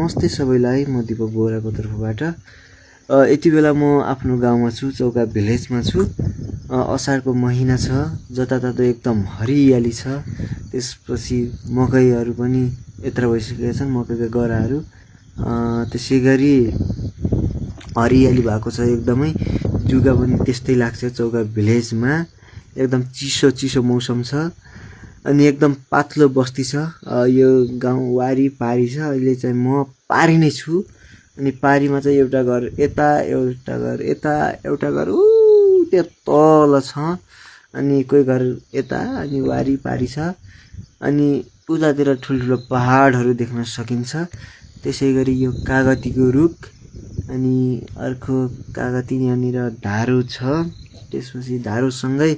नमस्ते सबैलाई, म दीपक बोराको तर्फबाट। यति बेला म आफ्नो गाउँमा छु, चौका भिलेजमा छु। असारको महिना छ, जताततै एकदम हरियाली छ। त्यसपछि मकैहरू पनि यत्र भइसकेका छन्, मकैका गराहरू। त्यसै गरी हरियाली भएको छ एकदमै। जुगा पनि त्यस्तै लाग्छ चौका भिलेजमा। एकदम चिसो चिसो मौसम छ अनि एकदम पातलो बस्ती छ। यो गाउँ वारिपारि छ। अहिले चाहिँ म पारि नै छु अनि पारिमा चाहिँ एउटा घर यता, एउटा घर यता, एउटा घर त्यो तल छ अनि कोही घर यता अनि वारिपारि छ अनि उतातिर ठुल्ठुलो पहाडहरू देख्न सकिन्छ। त्यसै गरी यो कागतीको रुख अनि अर्को कागती यहाँनिर धारो छ। त्यसपछि धारोसँगै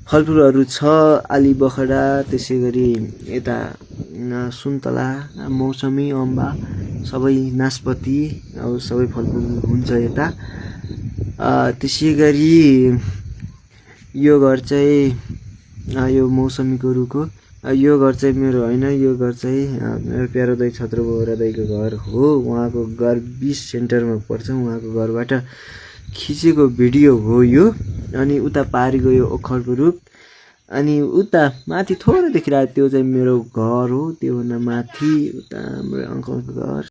फलफुलहरू छ, आलीबखडा, त्यसै गरी यता सुन्तला, मौसमी, अम्बा, सबै नासपति, अब सबै फलफुल हुन्छ यता। त्यसै गरी यो घर चाहिँ यो मौसमीको रुख हो। यो घर चाहिँ मेरो होइन, यो घर चाहिँ मेरो प्यारो दाइ छत्र बोरा दाइको घर हो। उहाँको घर 20 सेन्टरमा पर्छ। उहाँको घरबाट खिचेको भिडियो हो यो। अनि उता पारि गयो ओखरको रुख अनि उता माथि थोरै देखिरहेको त्यो चाहिँ मेरो घर हो। त्योभन्दा माथि उता हाम्रो अङ्कलको घर।